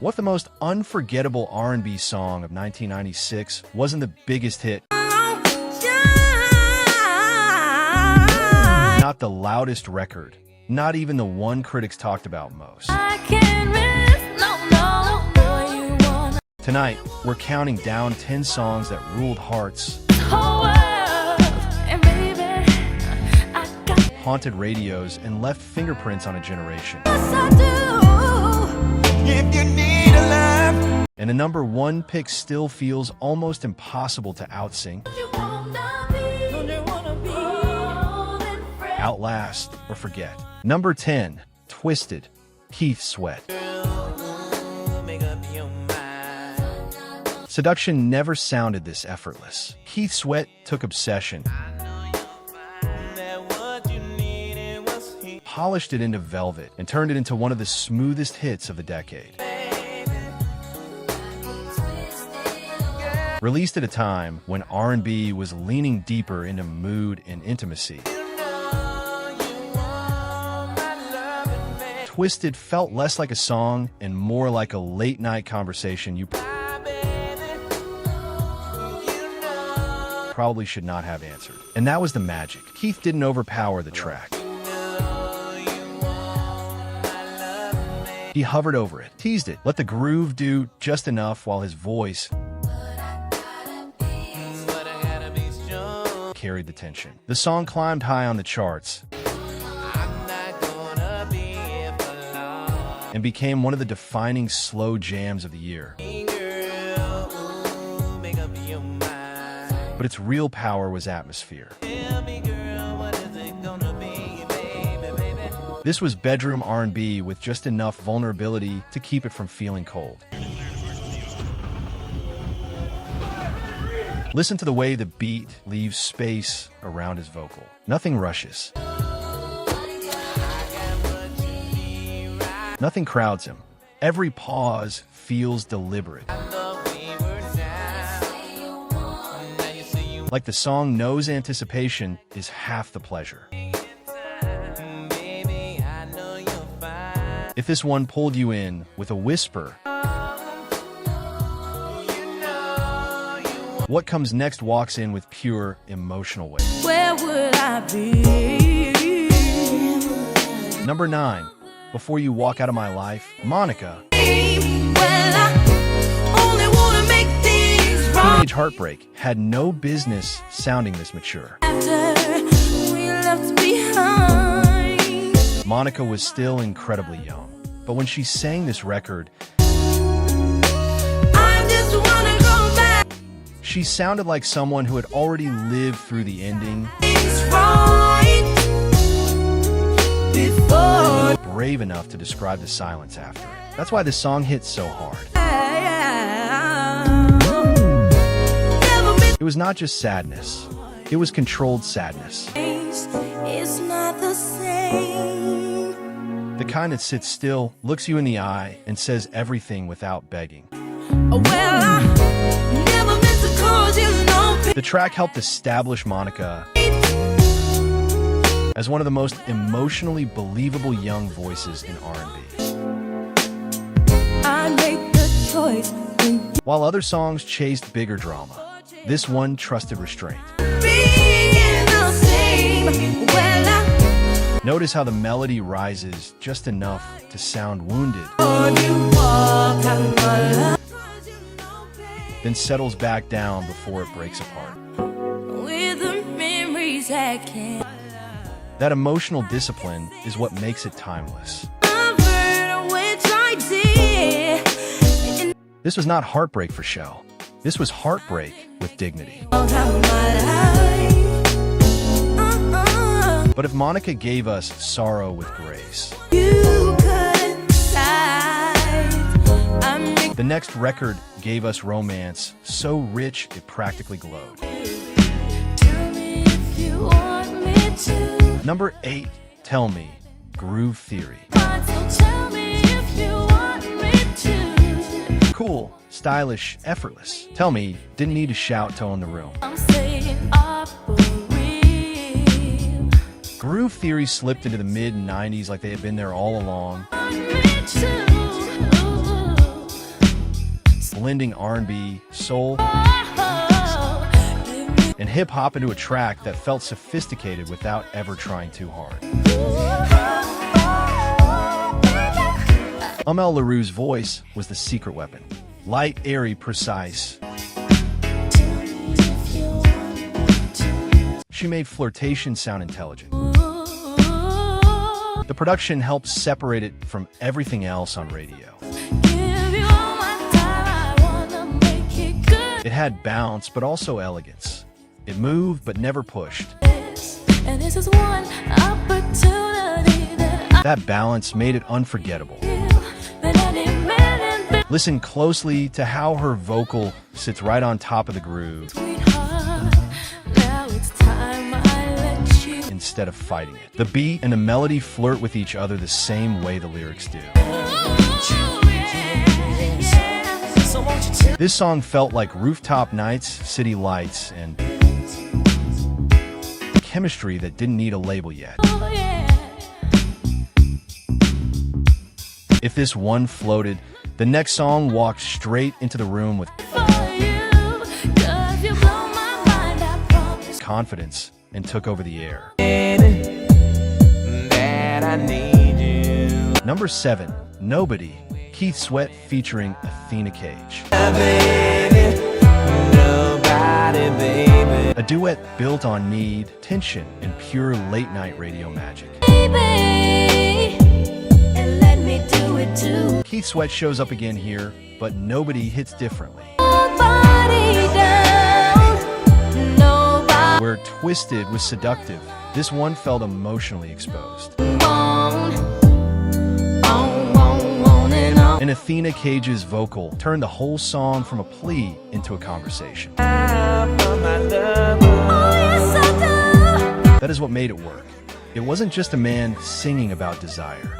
What the most unforgettable R&B song of 1996 wasn't the biggest hit, not the loudest record, not even the one critics talked about most. Tonight, we're counting down 10 songs that ruled hearts, haunted radios, and left fingerprints on a generation. And the number one pick still feels almost impossible to outsing, outlast, or forget. Number 10, Twisted, Keith Sweat. Seduction never sounded this effortless. Keith Sweat took Obsession, polished it into velvet, and turned it into one of the smoothest hits of the decade. Released at a time when R&B was leaning deeper into mood and intimacy, Twisted felt less like a song and more like a late-night conversation you probably should not have answered. And that was the magic. Keith didn't overpower the track. He hovered over it, teased it, let the groove do just enough while his voice carried the tension. The song climbed high on the charts and became one of the defining slow jams of the year. But its real power was atmosphere. This was bedroom R&B with just enough vulnerability to keep it from feeling cold. Listen to the way the beat leaves space around his vocal. Nothing rushes. Nothing crowds him. Every pause feels deliberate. Like the song knows anticipation is half the pleasure. If this one pulled you in with a whisper, what comes next walks in with pure emotional weight. Where would I be? Number 9, Before You Walk Out of My Life, Monica. Teenage Heartbreak had no business sounding this mature. Monica was still incredibly young, but when she sang this record, she sounded like someone who had already lived through the ending, brave enough to describe the silence after it. That's why this song hits so hard. It was not just sadness, it was controlled sadness. The kind that sits still, looks you in the eye, and says everything without begging. The track helped establish Monica as one of the most emotionally believable young voices in R&B. While other songs chased bigger drama, this one trusted restraint. Notice how the melody rises just enough to sound wounded, then settles back down before it breaks apart. That emotional discipline is what makes it timeless. This was not heartbreak for show. This was heartbreak with dignity. But if Monica gave us sorrow with grace, the next record gave us romance so rich it practically glowed. Number 8, Tell Me, Groove Theory. Cool, stylish, effortless. Tell Me didn't need to shout to own the room. Groove Theory slipped into the mid-90s like they had been there all along. blending R&B, soul, and hip-hop into a track that felt sophisticated without ever trying too hard. Amel Larrieux's voice was the secret weapon. Light, airy, precise. She made flirtation sound intelligent. The production helped separate it from everything else on radio. It had bounce, but also elegance. It moved, but never pushed. That balance made it unforgettable. Listen closely to how her vocal sits right on top of the groove instead of fighting it. The beat and the melody flirt with each other the same way the lyrics do. This song felt like rooftop nights, city lights, and chemistry that didn't need a label yet. If this one floated, the next song walked straight into the room with confidence and took over the air. Number 7, Nobody, Keith Sweat featuring Athena Cage. A duet built on need, tension, and pure late-night radio magic. Keith Sweat shows up again here, but Nobody hits differently. Where Twisted was seductive, this one felt emotionally exposed. And Athena Cage's vocal turned the whole song from a plea into a conversation. That is what made it work. It wasn't just a man singing about desire.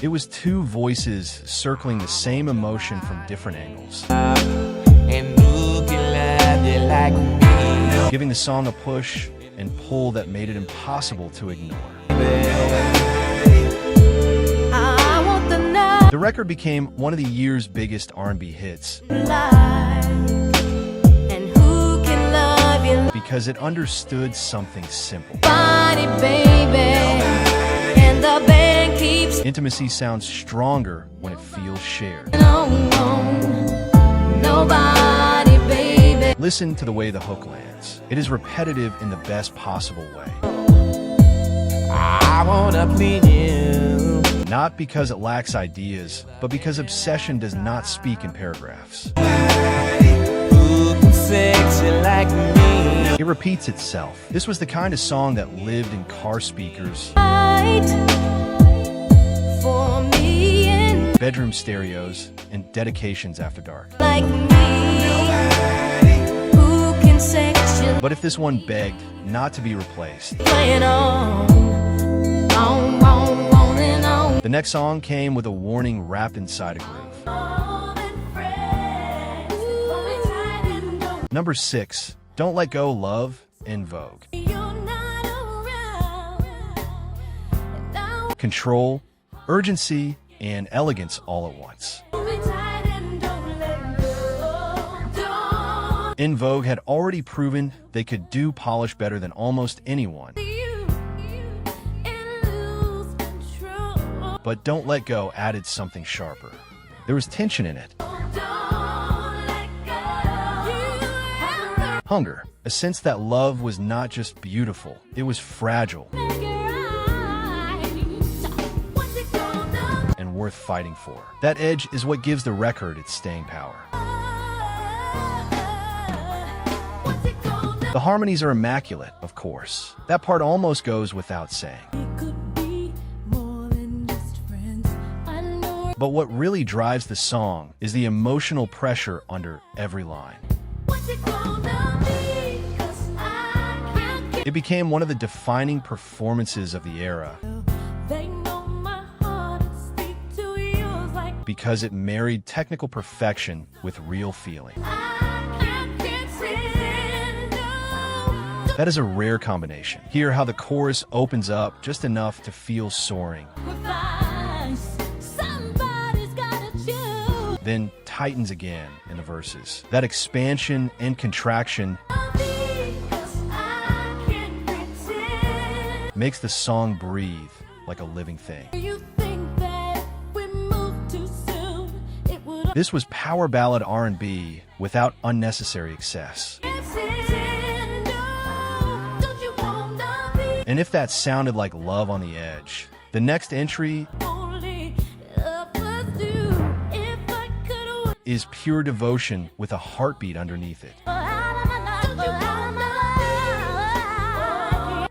It was two voices circling the same emotion from different angles, giving the song a push and pull that made it impossible to ignore. The record became one of the year's biggest R&B hits because it understood something simple. Intimacy sounds stronger when it feels shared. Listen to the way the hook lands. It is repetitive in the best possible way. Not because it lacks ideas, but because obsession does not speak in paragraphs. It repeats itself. This was the kind of song that lived in car speakers, bedroom stereos, and dedications after dark. But if this one begged not to be replaced, the next song came with a warning wrapped inside a groove. Number 6, Don't Let Go, Love, In Vogue. Control, urgency, and elegance all at once. In Vogue had already proven they could do polish better than almost anyone. But Don't Let Go added something sharper. There was tension in it. Hunger, a sense that love was not just beautiful, it was fragile and worth fighting for. That edge is what gives the record its staying power. The harmonies are immaculate, of course. That part almost goes without saying. But what really drives the song is the emotional pressure under every line. It became one of the defining performances of the era because it married technical perfection with real feeling. That is a rare combination. Hear how the chorus opens up just enough to feel soaring, then tightens again in the verses. That expansion and contraction makes the song breathe like a living thing. This was power ballad R&B without unnecessary excess. And if that sounded like love on the edge, the next entry is pure devotion with a heartbeat underneath it.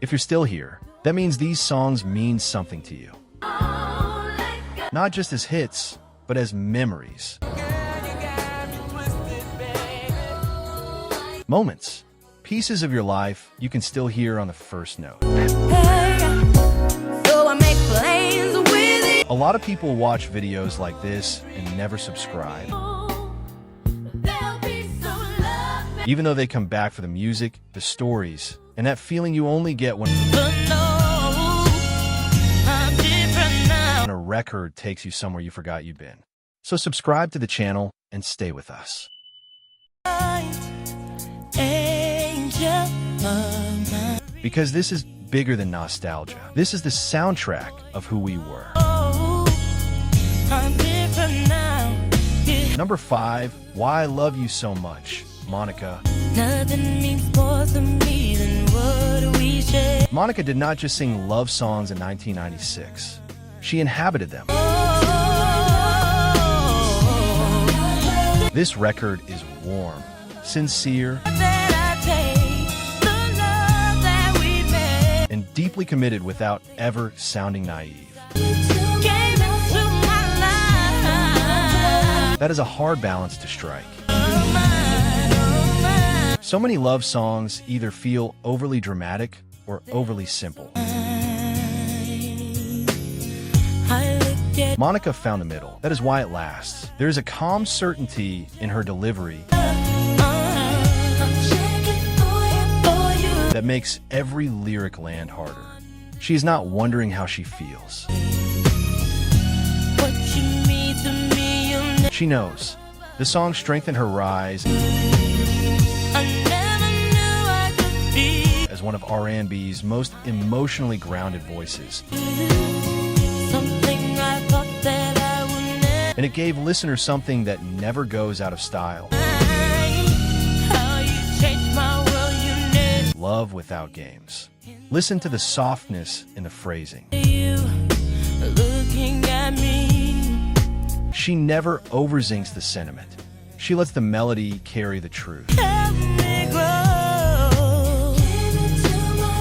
If you're still here, that means these songs mean something to you. Not just as hits, but as memories. Moments. Pieces of your life you can still hear on the first note. A lot of people watch videos like this and never subscribe. Even though they come back for the music, the stories, and that feeling you only get when a record takes you somewhere you forgot you'd been. So subscribe to the channel and stay with us. Because this is bigger than nostalgia. This is the soundtrack of who we were. Number 5, Why I Love You So Much, Monica. Nothing means more to me than what we share. Monica did not just sing love songs in 1996. She inhabited them. This record is warm, sincere, and deeply committed without ever sounding naive. That is a hard balance to strike. So many love songs either feel overly dramatic or overly simple. Monica found the middle. That is why it lasts. There is a calm certainty in her delivery that makes every lyric land harder. She is not wondering how she feels. She knows. The song strengthened her rise as one of R&B's most emotionally grounded voices. And it gave listeners something that never goes out of style. Love without games. Listen to the softness in the phrasing. She never overzinks the sentiment. She lets the melody carry the truth.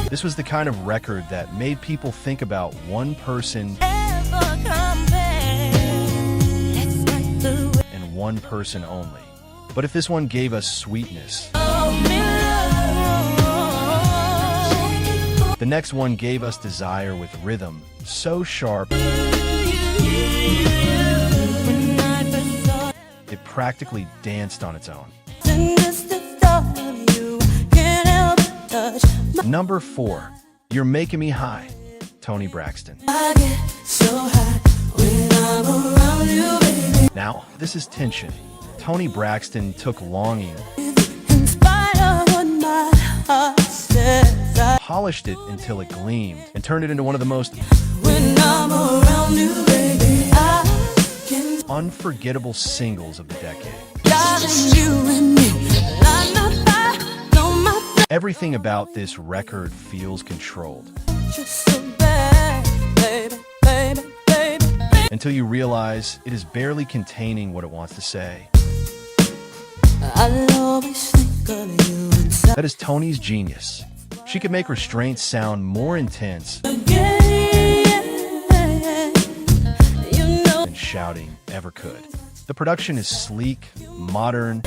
This was the kind of record that made people think about one person and one person only. But if this one gave us sweetness, the next one gave us desire with rhythm so sharp it practically danced on its own. Number 4, You're Making Me High, Toni Braxton. Now, this is tension. Toni Braxton took longing, polished it until it gleamed, and turned it into one of the most unforgettable singles of the decade. Everything about this record feels controlled. Until you realize it is barely containing what it wants to say. That is Toni's genius. She could make restraints sound more intense than shouting ever could. The production is sleek, modern,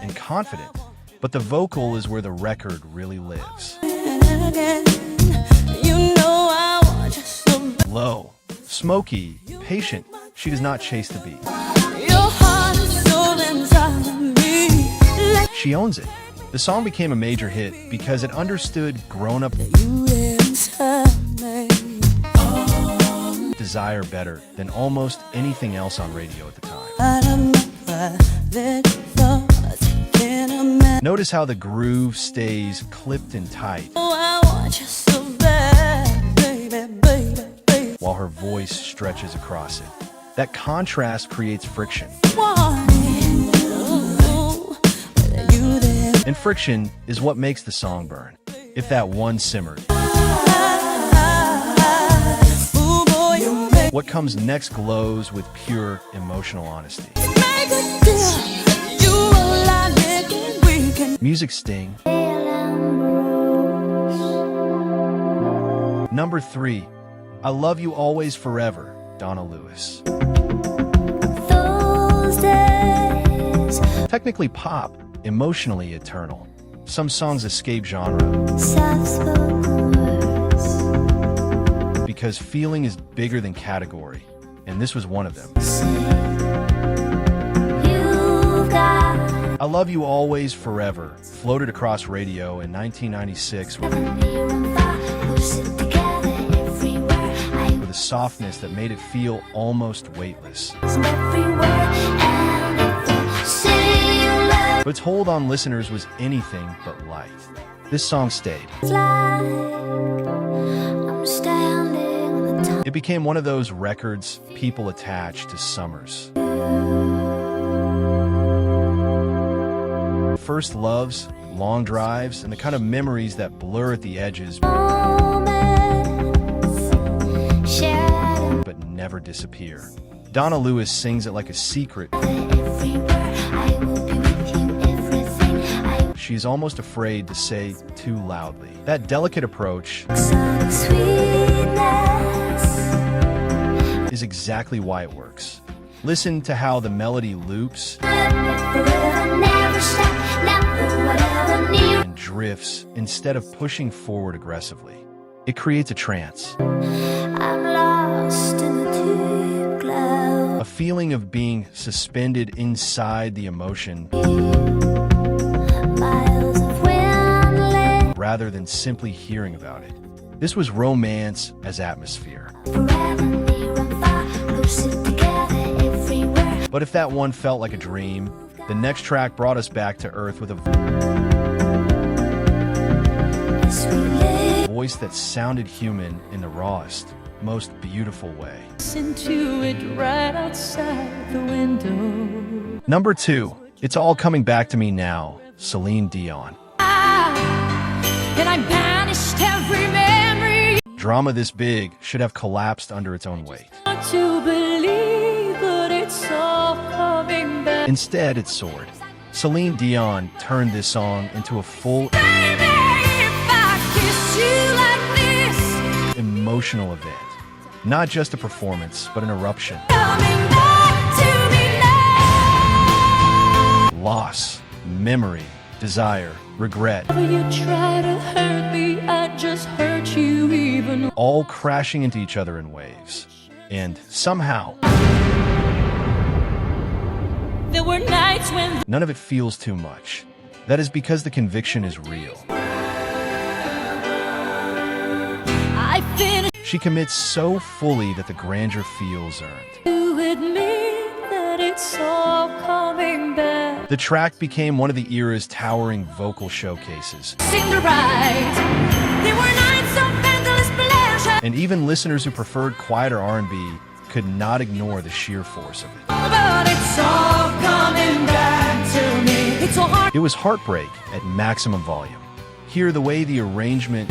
and confident, but the vocal is where the record really lives. Low, smoky, patient, she does not chase the beat. She owns it. The song became a major hit because it understood grown-up desire Desire better than almost anything else on radio at the time. Notice how the groove stays clipped and tight, while her voice stretches across it. That contrast creates friction. And friction is what makes the song burn, if that one simmered. What comes next glows with pure emotional honesty. Music sting. Number 3, I Love You Always Forever, Donna Lewis. Technically pop, emotionally eternal. Some songs escape genre because feeling is bigger than category, and this was one of them. I Love You Always Forever floated across radio in 1996 with a softness that made it feel almost weightless. But its hold on listeners was anything but light. This song stayed. It became one of those records people attach to summers. First loves, long drives, and the kind of memories that blur at the edges but never disappear. Donna Lewis sings it like a secret. She's almost afraid to say too loudly. That delicate approach is exactly why it works. Listen to how the melody loops and drifts instead of pushing forward aggressively. It creates a trance. A feeling of being suspended inside the emotion rather than simply hearing about it. This was romance as atmosphere. But if that one felt like a dream, the next track brought us back to earth with a voice that sounded human in the rawest, most beautiful way. Listen to it right outside the window. Number 2, It's All Coming Back to Me Now, Celine Dion. And I banished every memory. Drama this big should have collapsed under its own weight. To believe, but it's all coming back. Instead, it soared. Celine Dion turned this song into a full emotional event. Not just a performance, but an eruption. Loss, memory, desire, regret. You try to hurt me, I just hurt you even. All crashing into each other in waves. And somehow, there were nights when none of it feels too much. That is because the conviction is real. I finished She commits so fully that the grandeur feels earned. to admit that it's all coming back. The track became one of the era's towering vocal showcases. Sing the right. There were nights of endless pleasure. And even listeners who preferred quieter R&B could not ignore the sheer force of it. But it's all coming back to me. It's so hard. It was Heartbreak at maximum volume. Hear the way the arrangement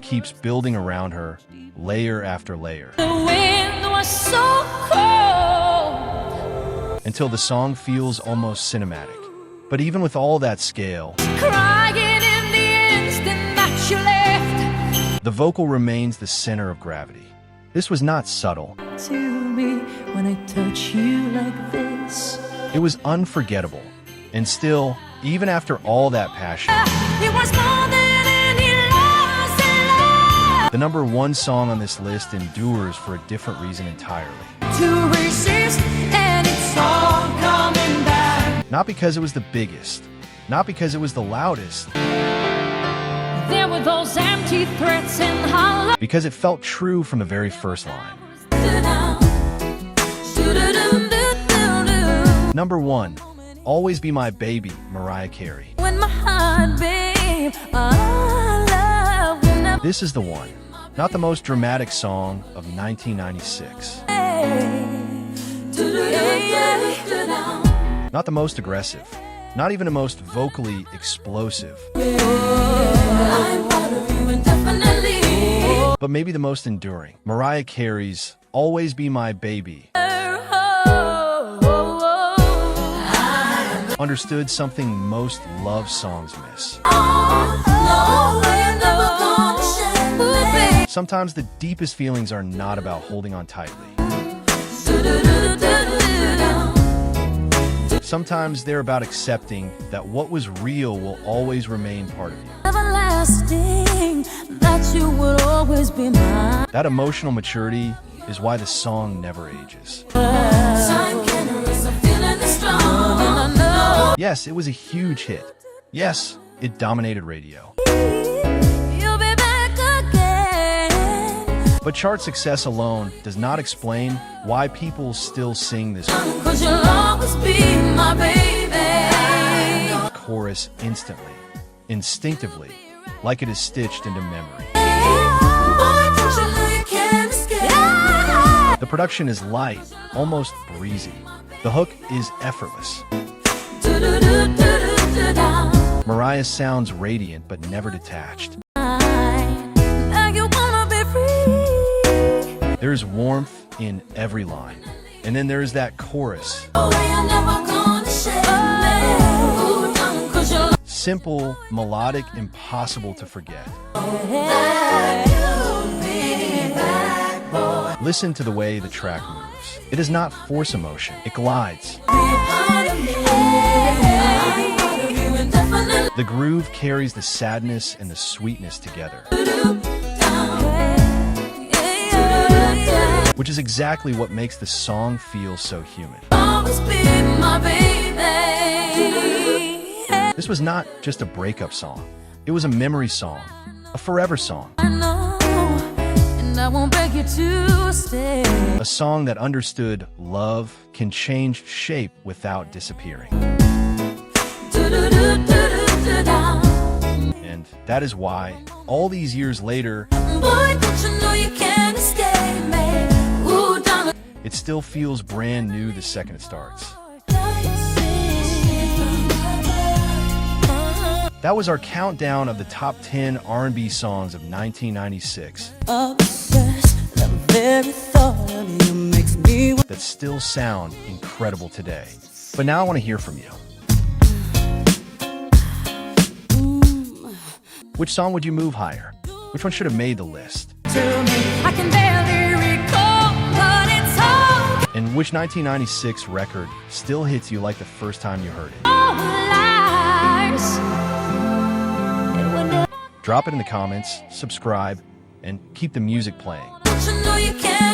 keeps building around her, layer after layer, The wind was so cold. until the song feels almost cinematic. But even with all that scale, Crying in the instant that you left. the vocal remains the center of gravity. This was not subtle. To me when I touch you like this. It was unforgettable. And still, even after all that passion, It was more than any loss in love. the number 1 song on this list endures for a different reason entirely. To resist, and it's all coming back. Not because it was the biggest, not because it was the loudest, There were those empty threats and because it felt true from the very first line. Number 1, Always Be My Baby, Mariah Carey. When my heart beat, our love will never This is the one, not the most dramatic song of 1996. Not the most aggressive, not even the most vocally explosive, but maybe the most enduring. Mariah Carey's Always Be My Baby understood something most love songs miss. Sometimes the deepest feelings are not about holding on tightly. Sometimes they're about accepting that what was real will always remain part of you. everlasting, that you would always be mine. That emotional maturity is why the song never ages. Time can erase a feeling that's strong, and I know Yes, it was a huge hit. Yes, it dominated radio. you'll be back again. But chart success alone does not explain why people still sing this 'Cause you'll always be my baby. chorus instantly, instinctively, like it is stitched into memory. Boy, don't you know you can't escape. The production is light, almost breezy. The hook is effortless. Mariah sounds radiant but never detached. Now you wanna be free. There's warmth in every line. And then there's that chorus. Oh, you're never gonna shake me. Ooh, darling, 'cause you'll Simple, melodic, impossible to forget. be back, boy. Listen to the way the track moves. It does not force emotion, it glides. Be part of me. Part of you indefinitely. The groove carries the sadness and the sweetness together, which is exactly what makes the song feel so human. Always be my baby. This was not just a breakup song. It was a memory song, a forever song, I know, and I won't beg you to stay. a song that understood love can change shape without disappearing. And that is why, all these years later, Boy, don't you know you can't escape me. Ooh, darling. it still feels brand new the second it starts. That was our countdown of the top 10 R&B songs of 1996 Obsessed, the very thought of you makes me that still sound incredible today. But now I want to hear from you. Which song would you move higher? Which one should have made the list? I can barely recall, but it's all And which 1996 record still hits you like the first time you heard it? lies. It would never, Drop it in the comments, subscribe, and keep the music playing. don't you know you can't